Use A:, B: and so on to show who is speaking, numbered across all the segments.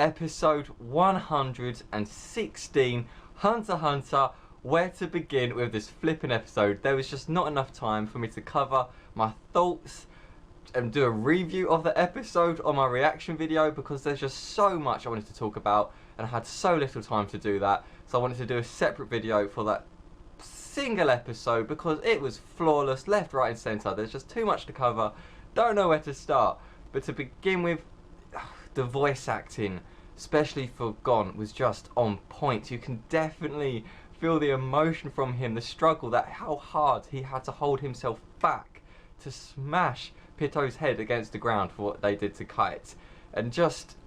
A: episode 116, Hunter x Hunter. Where to begin with this flipping episode? There was just not enough time for me to cover my thoughts and do a review of the episode on my reaction video, because there's just so much I wanted to talk about and I had so little time to do that. So I wanted to do a separate video for that single episode because it was flawless, left, right and centre. There's just too much to cover, don't know where to start. But to begin with, the voice acting, especially for Gon, was just on point. You can definitely feel the emotion from him, the struggle, that how hard he had to hold himself back to smash Pito's head against the ground for what they did to Kite. And just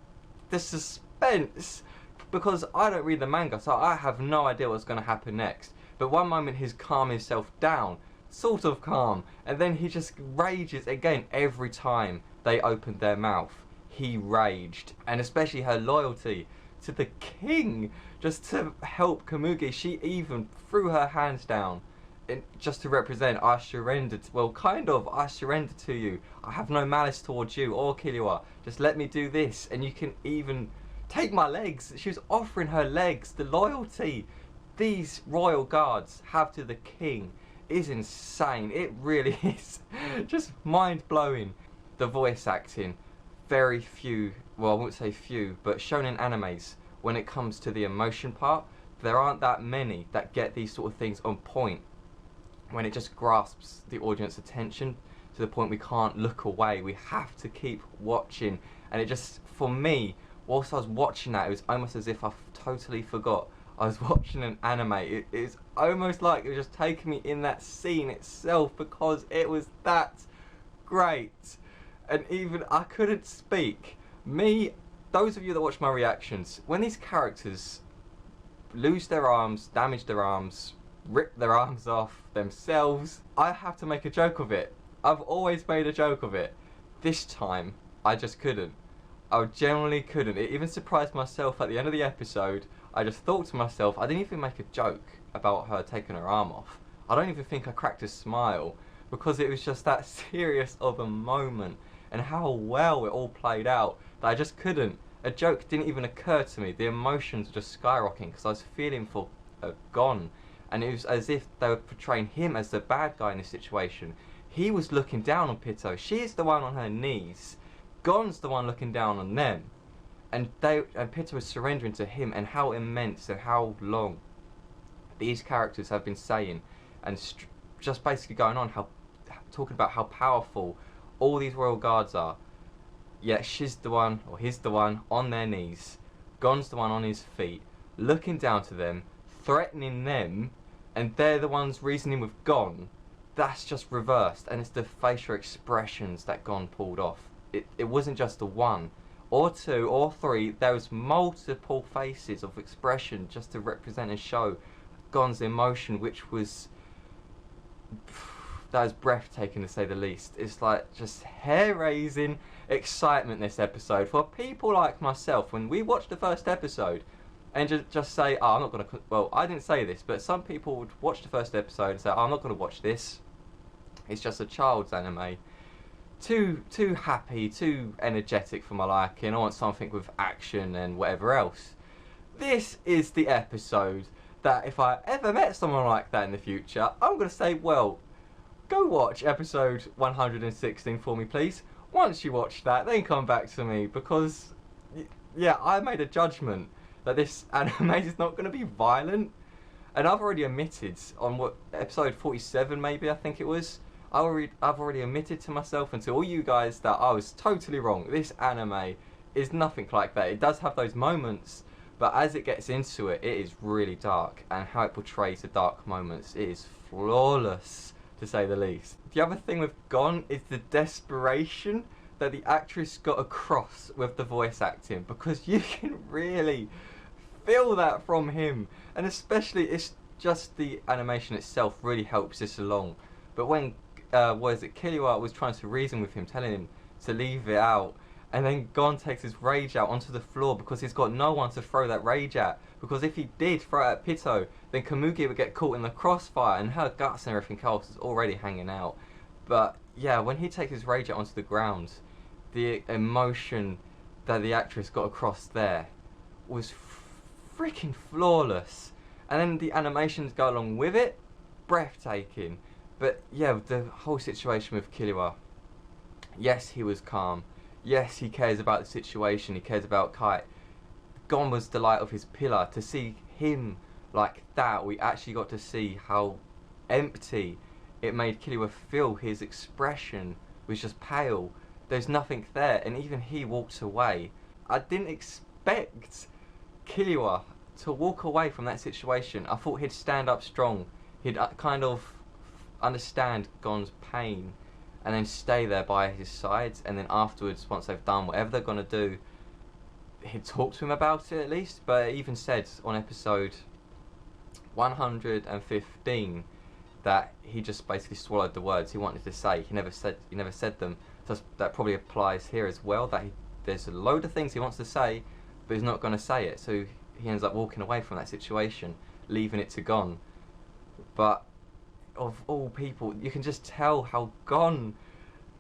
A: the suspense, because I don't read the manga, so I have no idea what's going to happen next. But one moment he's calm himself down, sort of calm, and then he just rages again every time they opened their mouth. He raged, and especially her loyalty to the king, just to help Komugi. She even threw her hands down just to represent, I surrendered, well, kind of, I surrender to you. I have no malice towards you or Killua. Just let me do this, and you can even take my legs. She was offering her legs. The loyalty these royal guards have to the king is insane. It really is just mind-blowing. The voice acting, very few, well, I won't say few, but shown in animes, when it comes to the emotion part, there aren't that many that get these sort of things on point, when it just grasps the audience attention to the point we can't look away. We have to keep watching. And it just, for me, whilst I was watching that, it was almost as if I totally forgot I was watching an anime. It's almost like it was just taking me in that scene itself, because it was that great. And even I couldn't speak. Those of you that watch my reactions, when these characters lose their arms, damage their arms, rip their arms off themselves, I have to make a joke of it. I've always made a joke of it. This time, I just couldn't. I generally couldn't. It even surprised myself at the end of the episode. I just thought to myself, I didn't even make a joke about her taking her arm off. I don't even think I cracked a smile, because it was just that serious of a moment, and how well it all played out, that I just couldn't. A joke didn't even occur to me. The emotions were just skyrocketing, because I was feeling for Gon, and it was as if they were portraying him as the bad guy in this situation. He was looking down on Pito. She's the one on her knees. Gon's the one looking down on them. And Pito was surrendering to him, and how immense and how long these characters have been saying, and just basically going on, talking about how powerful all these royal guards are. Yet she's the one, or he's the one, on their knees. Gon's the one on his feet, looking down to them, threatening them, and they're the ones reasoning with Gon. That's just reversed, and it's the facial expressions that Gon pulled off. It wasn't just the one, or two, or three. There was multiple faces of expression just to represent and show Gon's emotion, which was, that was breathtaking to say the least. It's like just hair-raising excitement this episode. For people like myself, when we watched the first episode and just say, oh, I'm not going to, well, I didn't say this, but some people would watch the first episode and say, oh, I'm not going to watch this. It's just a child's anime. Too happy, too energetic for my liking. I want something with action and whatever else. This is the episode that if I ever met someone like that in the future, I'm going to say, well, go watch episode 116 for me, please. Once you watch that, then come back to me, because, yeah, I made a judgment that this anime is not going to be violent. And I've already admitted on what, episode 47 maybe, I think it was, I've already admitted to myself and to all you guys that I was totally wrong. This anime is nothing like that. It does have those moments, but as it gets into it, it is really dark, and how it portrays the dark moments, it is flawless, to say the least. The other thing with Gon is the desperation that the actress got across with the voice acting, because you can really feel that from him, and especially it's just the animation itself really helps this along. But when Killua was trying to reason with him, telling him to leave it out, and then Gon takes his rage out onto the floor because he's got no one to throw that rage at. Because if he did throw it at Pito, then Komugi would get caught in the crossfire, and her guts and everything else is already hanging out. But yeah, when he takes his rage out onto the ground, the emotion that the actress got across there was freaking flawless. And then the animations go along with it, breathtaking. But yeah, the whole situation with Killua, yes, he was calm. Yes, he cares about the situation. He cares about Kite. Gon was the light of his pillar. To see him like that, we actually got to see how empty it made Killua feel. His expression was just pale. There's nothing there, and even he walked away. I didn't expect Killua to walk away from that situation. I thought he'd stand up strong. He'd kind of understand Gon's pain and then stay there by his sides, and then afterwards, once they've done whatever they're going to do, he'd talk to him about it at least. But it even said on episode 115 that he just basically swallowed the words he wanted to say. He never said them. So that probably applies here as well, that there's a load of things he wants to say, but he's not going to say it. So he ends up walking away from that situation, leaving it to Gon. But of all people, you can just tell how Gon,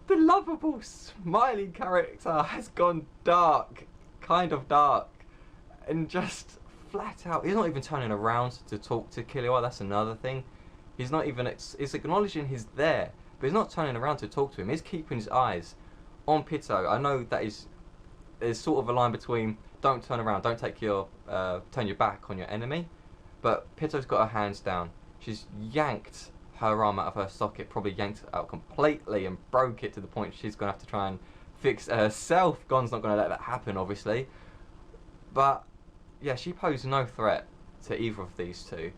A: the lovable, smiling character, has gone dark, kind of dark, and just flat out. He's not even turning around to talk to Killua. That's another thing. He's not even. He's acknowledging he's there, but he's not turning around to talk to him. He's keeping his eyes on Pitto. I know that there's sort of a line between don't turn around, don't take your turn your back on your enemy, but Pitto's got her hands down. She's yanked her arm out of her socket, probably yanked it out completely and broke it to the point she's going to have to try and fix it herself. Gon's not going to let that happen, obviously. But yeah, she posed no threat to either of these two.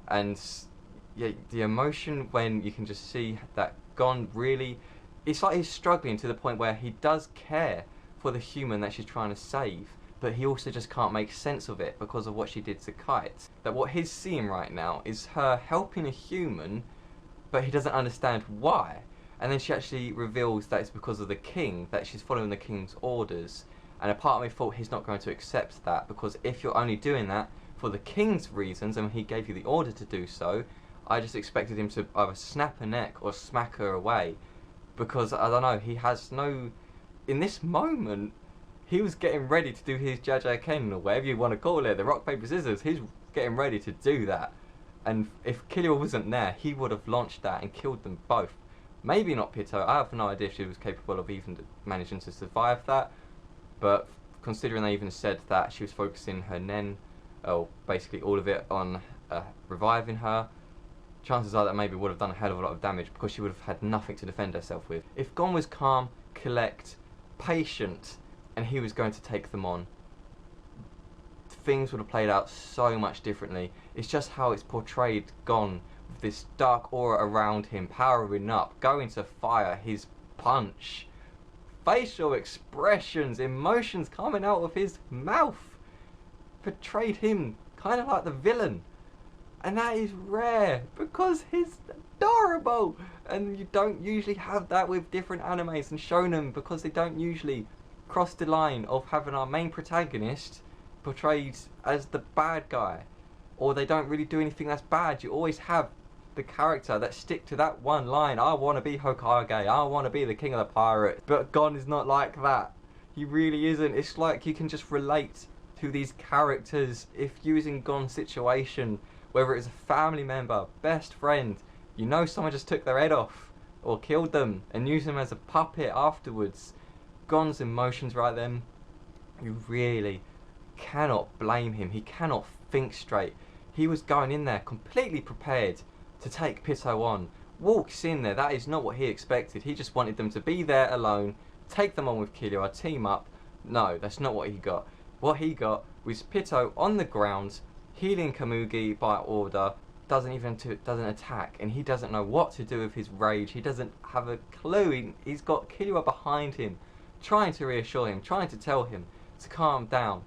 A: And yeah, the emotion when you can just see that Gon really, it's like he's struggling to the point where he does care for the human that she's trying to save, but he also just can't make sense of it because of what she did to Kite. That what he's seeing right now is her helping a human, but he doesn't understand why. And then she actually reveals that it's because of the king, that she's following the king's orders. And a part of me thought he's not going to accept that, because if you're only doing that for the king's reasons and he gave you the order to do so, I just expected him to either snap her neck or smack her away. Because, I don't know, he has no... In this moment, he was getting ready to do his Jajaken, or whatever you want to call it, the rock, paper, scissors. He's getting ready to do that. And if Killua wasn't there, he would have launched that and killed them both. Maybe not Pitto. I have no idea if she was capable of even managing to survive that. But considering they even said that she was focusing her Nen, or basically all of it, on reviving her, chances are that maybe would have done a hell of a lot of damage, because she would have had nothing to defend herself with. If Gon was calm, collect, patient, and he was going to take them on, things would have played out so much differently. It's just how it's portrayed Gon, with this dark aura around him, powering up, going to fire his punch. Facial expressions, emotions coming out of his mouth, portrayed him kind of like the villain. And that is rare, because he's adorable. And you don't usually have that with different animes and shonen, because they don't usually cross the line of having our main protagonist portrayed as the bad guy, or they don't really do anything that's bad. You always have the character that stick to that one line. I want to be Hokage, I want to be the king of the pirates. But Gon is not like that. He really isn't. It's like you can just relate to these characters. If you was in Gon's situation, whether it's a family member, best friend, you know someone just took their head off or killed them and used them as a puppet afterwards, Gon's emotions right then, you really cannot blame him. He cannot think straight. He was going in there completely prepared to take Pitto on. Walks in there, that is not what he expected. He just wanted them to be there alone, take them on with Killua, team up. No, that's not what he got. What he got was Pitto on the ground, healing Komugi by order, doesn't attack, and he doesn't know what to do with his rage. He doesn't have a clue. He's got Killua behind him, trying to reassure him, trying to tell him to calm down.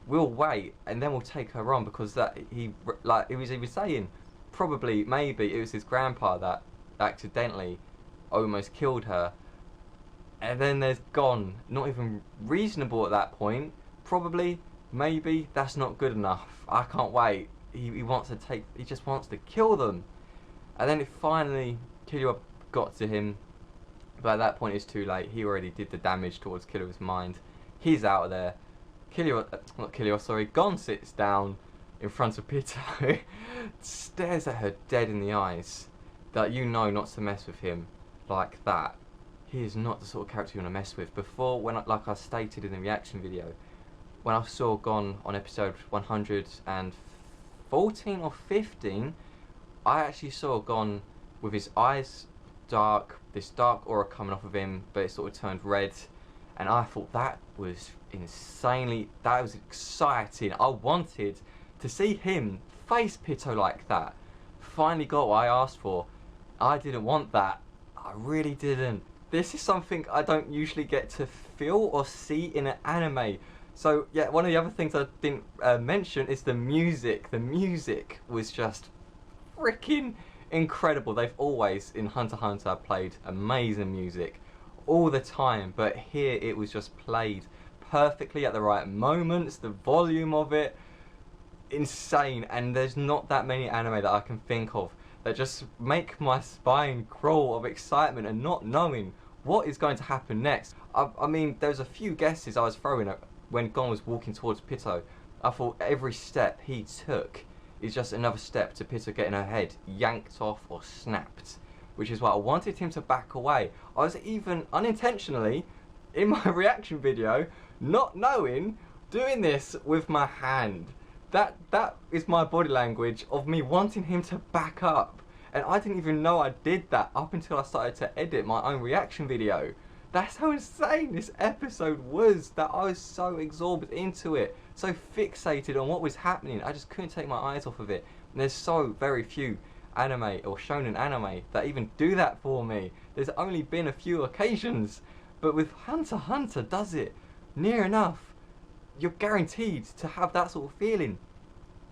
A: We'll wait, and then we'll take her on, because that he was saying, probably, maybe it was his grandpa that accidentally almost killed her. And then there's Gon, not even reasonable at that point. Probably, maybe, that's not good enough. I can't wait. He just wants to kill them. And then it finally, Killua got to him, but at that point it's too late. He already did the damage towards Killua's mind. He's out there. Gon sits down in front of Pito, stares at her dead in the eyes, that you know not to mess with him like that. He is not the sort of character you want to mess with. Before, like I stated in the reaction video, when I saw Gon on episode 114 or 15, I actually saw Gon with his eyes dark, this dark aura coming off of him, but it sort of turned red, and I thought that was that was exciting. I wanted to see him face Pito like that. Finally got what I asked for. I didn't want that. I really didn't. This is something I don't usually get to feel or see in an anime. So yeah, one of the other things I didn't mention is the music. The music was just freaking incredible. They've always, in Hunter x Hunter, played amazing music all the time, but here it was just played perfectly at the right moments. The volume of it, insane. And there's not that many anime that I can think of that just make my spine crawl of excitement and not knowing what is going to happen next. I mean, there's a few guesses I was throwing at when Gon was walking towards Pito. I thought every step he took is just another step to Pito getting her head yanked off or snapped, which is why I wanted him to back away. I was even unintentionally, in my reaction video, not knowing, doing this with my hand. That is my body language of me wanting him to back up. And I didn't even know I did that up until I started to edit my own reaction video. That's how insane this episode was, that I was so absorbed into it, so fixated on what was happening, I just couldn't take my eyes off of it. And there's so very few anime or shonen anime that even do that for me. There's only been a few occasions, but with Hunter x Hunter does it near enough. You're guaranteed to have that sort of feeling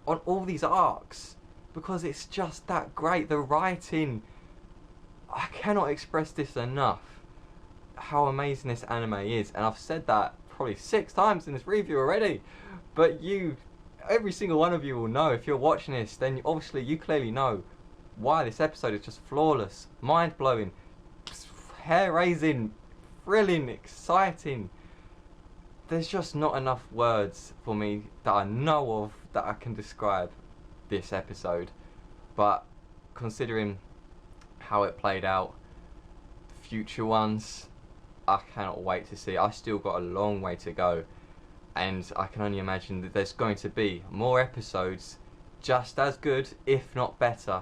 A: on all these arcs because it's just that great. The writing, I cannot express this enough, how amazing this anime is. And I've said that probably 6 times in this review already, but every single one of you will know. If you're watching this, then obviously you clearly know why this episode is just flawless, mind-blowing, hair-raising, thrilling, exciting. There's just not enough words for me that I know of that I can describe this episode. But considering how it played out, future ones, I cannot wait to see. I still got a long way to go, and I can only imagine that there's going to be more episodes just as good, if not better,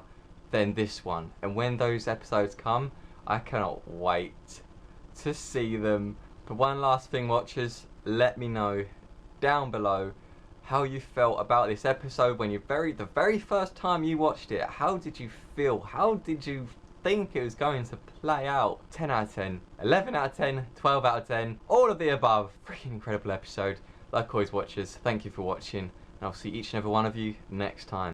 A: than this one. And when those episodes come, I cannot wait to see them. But one last thing, watchers, let me know down below how you felt about this episode when the very first time you watched it. How did you feel? How did you think it was going to play out? 10 out of 10, 11 out of 10, 12 out of 10, all of the above. Freaking incredible episode. Like always, watchers, thank you for watching, and I'll see each and every one of you next time.